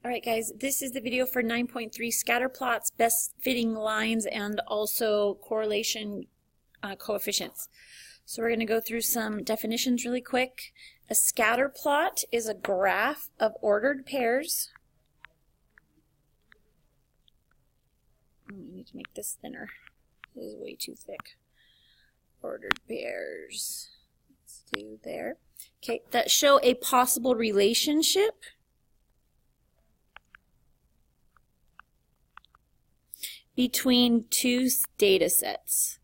Alright guys, this is the video for 9.3 scatter plots, best fitting lines, and also correlation coefficients. So we're going to go through some definitions really quick. A scatter plot is a graph of ordered pairs. I need to make this thinner. This is way too thick. Ordered pairs. Let's do there. Okay, that show a possible relationship between two data sets.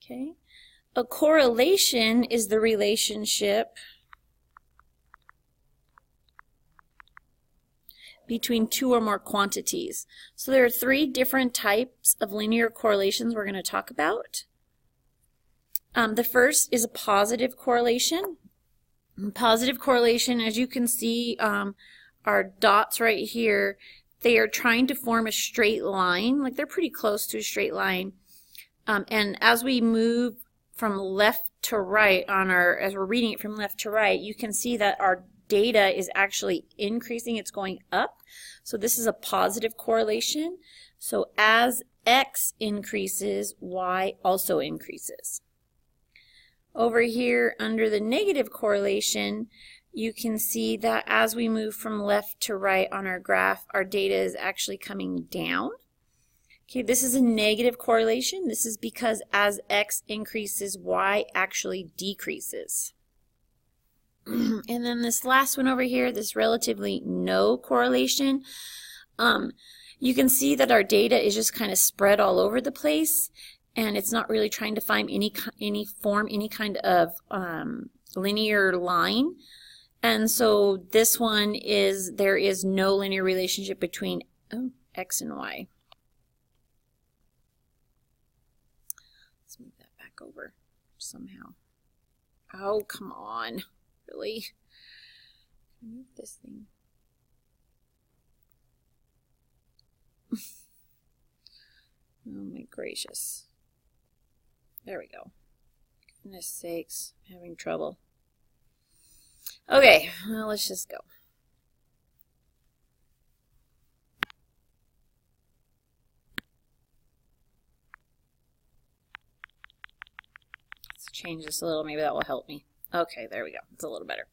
Okay. A correlation is the relationship between two or more quantities. So there are three different types of linear correlations we're going to talk about. The first is a positive correlation. Positive correlation, as you can see, our dots right here, they are trying to form a straight line, like they're pretty close to a straight line. And as we move from left to right as we're reading it from left to right, you can see that our data is actually increasing, it's going up. So this is a positive correlation. So as X increases, Y also increases. Over here under the negative correlation, you can see that as we move from left to right on our graph, our data is actually coming down. Okay, this is a negative correlation. This is because as X increases, Y actually decreases. And then this last one over here, this relatively no correlation, you can see that our data is just kind of spread all over the place, and it's not really trying to find any kind of linear line. And so this one is, there is no linear relationship between X and Y. Let's move that back over somehow. Oh, come on. Really? Move this thing. Oh my gracious. There we go. Goodness sakes, I'm having trouble. Okay, well, let's just go. Let's change this a little. Maybe that will help me. Okay, there we go. It's a little better.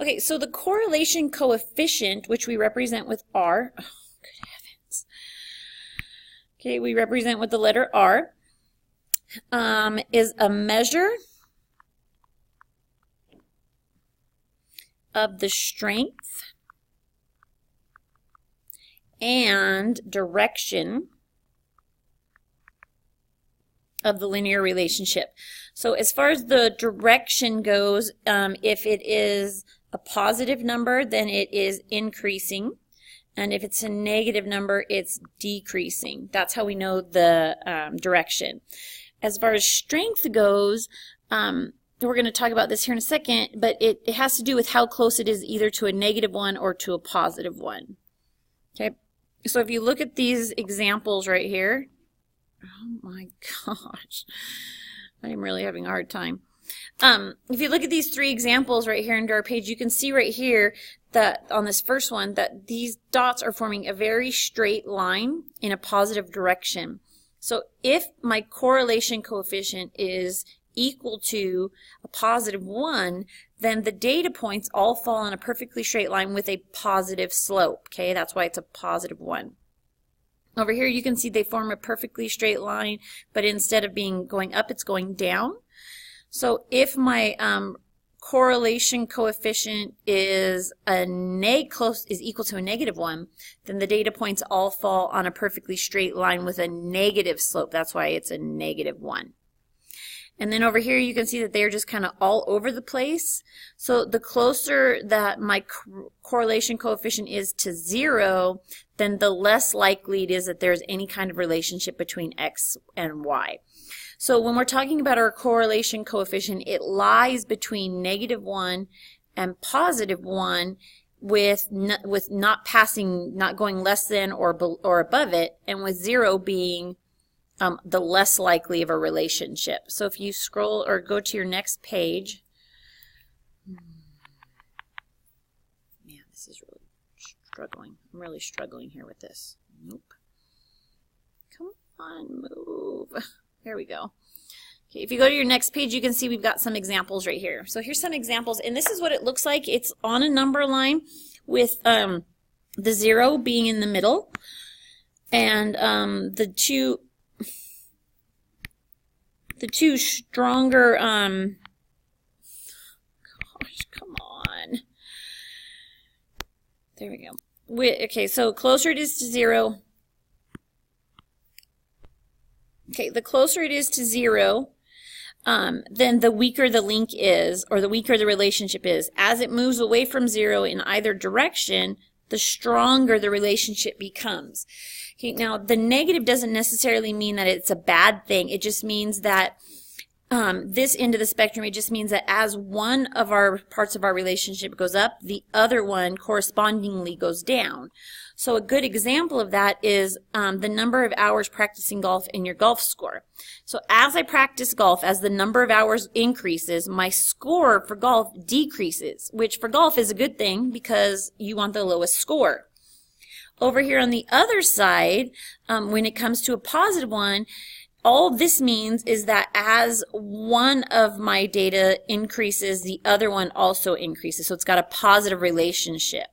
Okay, so the correlation coefficient, which we represent with R, oh, good heavens. Okay, we represent with the letter R, is a measure of the strength and direction of the linear relationship. So as far as the direction goes, if it is a positive number, then it is increasing. And if it's a negative number, it's decreasing. That's how we know the direction. As far as strength goes, we're going to talk about this here in a second, but it has to do with how close it is either to a negative one or to a positive one. Okay, so if you look at these examples right here, oh my gosh, I'm really having a hard time. If you look at these three examples right here under our page, you can see right here that on this first one that these dots are forming a very straight line in a positive direction. So if my correlation coefficient is equal to a positive 1, then the data points all fall on a perfectly straight line with a positive slope. Okay, that's why it's a positive 1. Over here you can see they form a perfectly straight line, but instead of going up, it's going down. So if my correlation coefficient is equal to a negative 1, then the data points all fall on a perfectly straight line with a negative slope. That's why it's a negative 1. And then over here you can see that they're just kind of all over the place. So the closer that my correlation coefficient is to 0, then the less likely it is that there's any kind of relationship between X and Y. So when we're talking about our correlation coefficient, it lies between -1 and +1 with not going less than or above it, and with 0 being the less likely of a relationship. So if you scroll or go to your next page, man, this is really struggling. I'm really struggling here with this. Nope. Come on, move. There we go. Okay, if you go to your next page, you can see we've got some examples right here. So here's some examples, and this is what it looks like. It's on a number line with the 0 being in the middle, and the two stronger, gosh, come on. There we go. Okay, so closer it is to 0. Okay, the closer it is to 0, then the weaker the link is, or the weaker the relationship is. As it moves away from 0 in either direction, the stronger the relationship becomes. Okay, now the negative doesn't necessarily mean that it's a bad thing. It just means that this end of the spectrum, it just means that as one of our parts of our relationship goes up, the other one correspondingly goes down. So a good example of that is the number of hours practicing golf in your golf score. So as I practice golf, as the number of hours increases, my score for golf decreases, which for golf is a good thing because you want the lowest score. Over here on the other side, when it comes to a positive one, all this means is that as one of my data increases, the other one also increases. So it's got a positive relationship.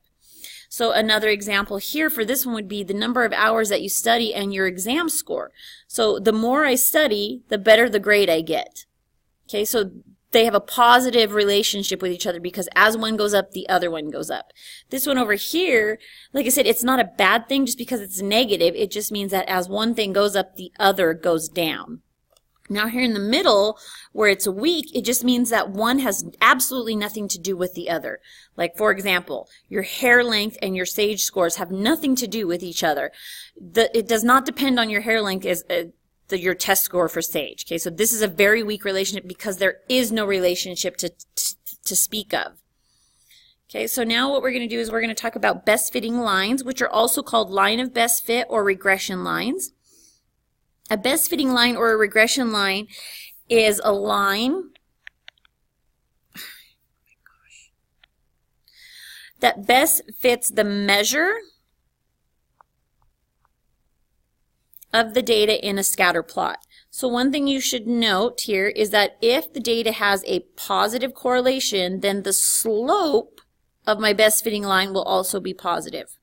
So another example here for this one would be the number of hours that you study and your exam score. So the more I study, the better the grade I get. Okay, so they have a positive relationship with each other because as one goes up, the other one goes up. This one over here, like I said, it's not a bad thing just because it's negative. It just means that as one thing goes up, the other goes down. Now here in the middle, where it's weak, it just means that one has absolutely nothing to do with the other. Like, for example, your hair length and your SAGE scores have nothing to do with each other. It does not depend on your hair length as your test score for SAGE. Okay, so this is a very weak relationship because there is no relationship to speak of. Okay, so now what we're going to do is we're going to talk about best fitting lines, which are also called line of best fit or regression lines. A best fitting line or a regression line is a line that best fits the measure of the data in a scatter plot. So one thing you should note here is that if the data has a positive correlation, then the slope of my best fitting line will also be positive.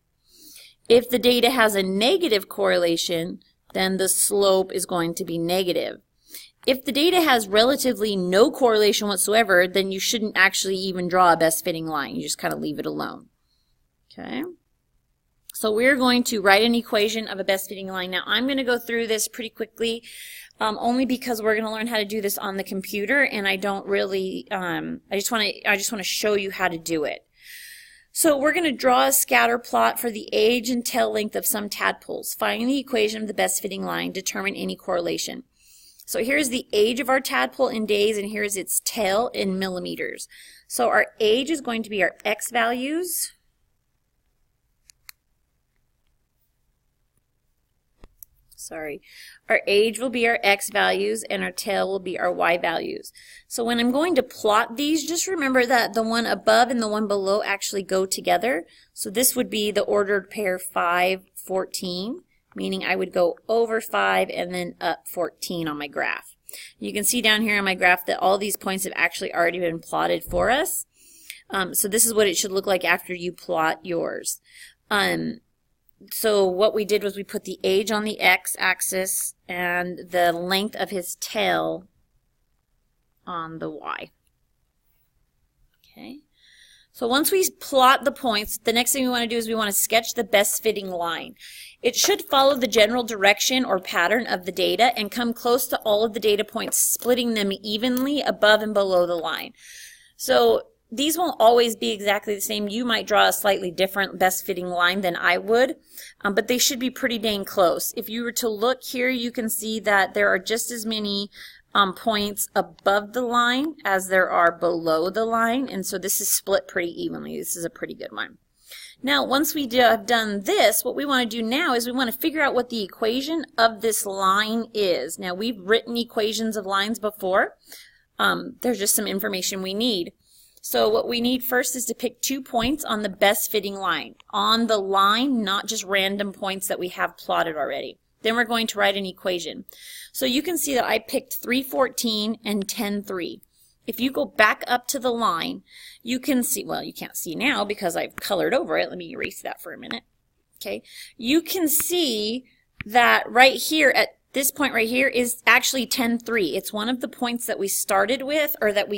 If the data has a negative correlation, then the slope is going to be negative. If the data has relatively no correlation whatsoever, then you shouldn't actually even draw a best fitting line. You just kind of leave it alone. Okay? So we're going to write an equation of a best fitting line. Now I'm going to go through this pretty quickly, only because we're going to learn how to do this on the computer, and I don't really, I just want to show you how to do it. So we're going to draw a scatter plot for the age and tail length of some tadpoles. Find the equation of the best fitting line. Determine any correlation. So here's the age of our tadpole in days, and here's its tail in millimeters. So our age is going to be our x values. Our age will be our x values, and our tail will be our y values. So when I'm going to plot these, just remember that the one above and the one below actually go together. So this would be the ordered pair 5, 14, meaning I would go over 5 and then up 14 on my graph. You can see down here on my graph that all these points have actually already been plotted for us. So this is what it should look like after you plot yours. So what we did was we put the age on the x-axis and the length of his tail on the y. Okay. So once we plot the points, the next thing we want to do is we want to sketch the best fitting line. It should follow the general direction or pattern of the data and come close to all of the data points, splitting them evenly above and below the line. So these won't always be exactly the same. You might draw a slightly different best fitting line than I would, but they should be pretty dang close. If you were to look here, you can see that there are just as many points above the line as there are below the line, and so this is split pretty evenly. This is a pretty good one. Now, once we have done this, what we want to do now is we want to figure out what the equation of this line is. Now, we've written equations of lines before. There's just some information we need. So what we need first is to pick 2 points on the best fitting line. On the line, not just random points that we have plotted already. Then we're going to write an equation. So you can see that I picked 314 and 10.3. If you go back up to the line, you can see, well, you can't see now because I've colored over it. Let me erase that for a minute. Okay, you can see that right here at this point right here is actually 10.3. It's one of the points that we started with, or that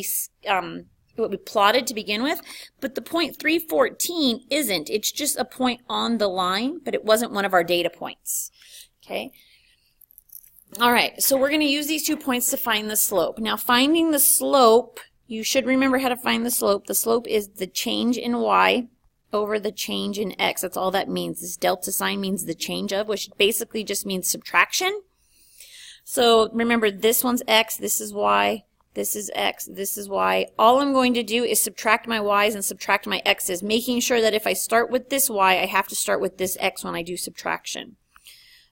what we plotted to begin with, but the point 314 isn't. It's just a point on the line, but it wasn't one of our data points. Okay. All right, so we're going to use these 2 points to find the slope. Now, finding the slope, you should remember how to find the slope. The slope is the change in y over the change in x. That's all that means. This delta sign means the change of, which basically just means subtraction. So remember, this one's x, this is y, this is x, this is y. All I'm going to do is subtract my y's and subtract my x's, making sure that if I start with this y, I have to start with this x when I do subtraction.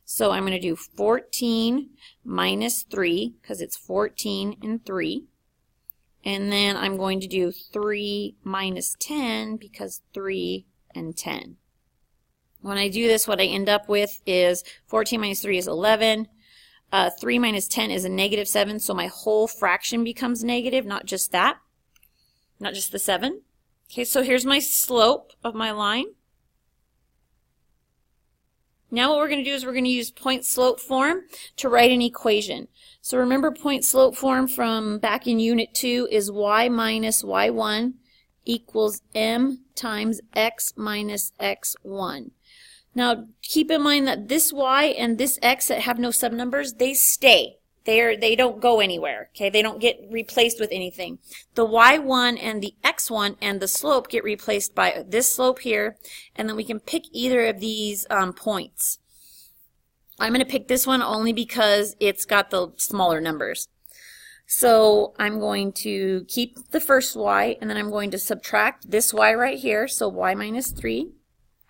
So I'm going to do 14 minus 3, because it's 14 and 3. And then I'm going to do 3 minus 10, because 3 and 10. When I do this, what I end up with is 14 minus 3 is 11. 3 minus 10 is a negative 7, so my whole fraction becomes negative, not just that, not just the 7. Okay, so here's my slope of my line. Now what we're going to do is we're going to use point-slope form to write an equation. So remember, point-slope form from back in Unit 2 is y minus y1 equals m times x minus x1. Now keep in mind that this y and this x that have no subnumbers, they stay. They don't go anywhere. Okay, they don't get replaced with anything. The y1 and the x1 and the slope get replaced by this slope here, and then we can pick either of these points. I'm going to pick this one only because it's got the smaller numbers. So I'm going to keep the first y, and then I'm going to subtract this y right here, so y minus 3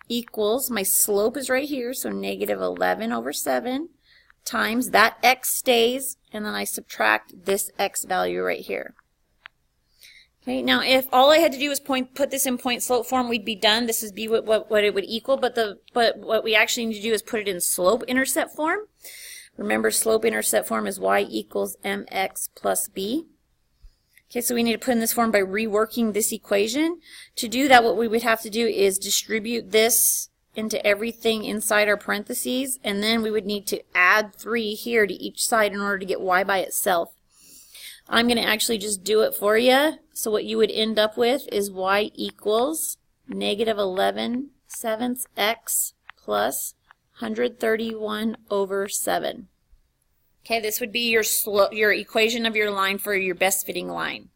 equals, my slope is right here, so negative 11 over 7. Times that x stays, and then I subtract this x value right here. Okay, now if all I had to do was put this in point slope form, we'd be done. This would be what it would equal, but what we actually need to do is put it in slope intercept form. Remember, slope intercept form is y equals mx plus b. Okay, so we need to put in this form by reworking this equation. To do that, what we would have to do is distribute this into everything inside our parentheses, and then we would need to add 3 here to each side in order to get y by itself. I'm going to actually just do it for you. So what you would end up with is y equals negative 11 sevenths x plus 131 over 7. Okay, this would be your equation of your line for your best fitting line.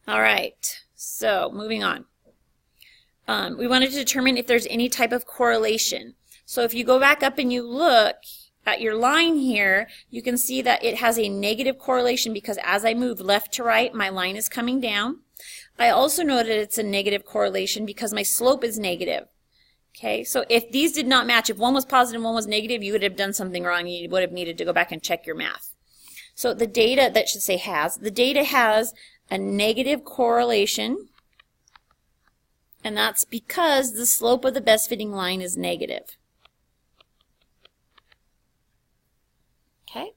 All right, so moving on. We wanted to determine if there's any type of correlation. So if you go back up and you look at your line here, you can see that it has a negative correlation because as I move left to right, my line is coming down. I also know that it's a negative correlation because my slope is negative. Okay, so if these did not match, if one was positive and one was negative, you would have done something wrong. You would have needed to go back and check your math. So the data, that should say has, the data has a negative correlation, and that's because the slope of the best fitting line is negative. Okay.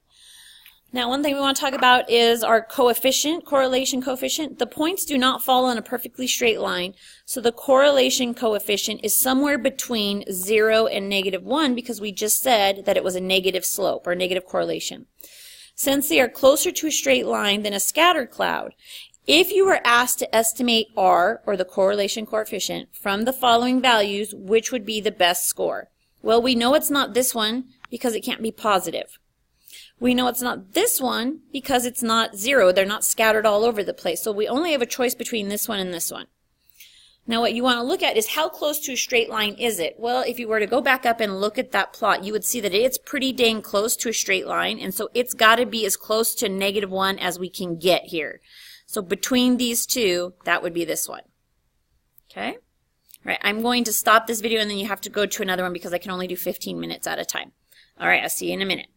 Now one thing we want to talk about is our coefficient, correlation coefficient. The points do not fall on a perfectly straight line, so the correlation coefficient is somewhere between 0 and -1 because we just said that it was a negative slope or negative correlation. Since they are closer to a straight line than a scattered cloud, if you were asked to estimate R, or the correlation coefficient, from the following values, which would be the best score? Well, we know it's not this one because it can't be positive. We know it's not this one because it's not 0. They're not scattered all over the place. So we only have a choice between this one and this one. Now what you want to look at is how close to a straight line is it? Well, if you were to go back up and look at that plot, you would see that it's pretty dang close to a straight line, and so it's got to be as close to -1 as we can get here. So between these two, that would be this one. Okay? All right, I'm going to stop this video and then you have to go to another one because I can only do 15 minutes at a time. All right, I'll see you in a minute.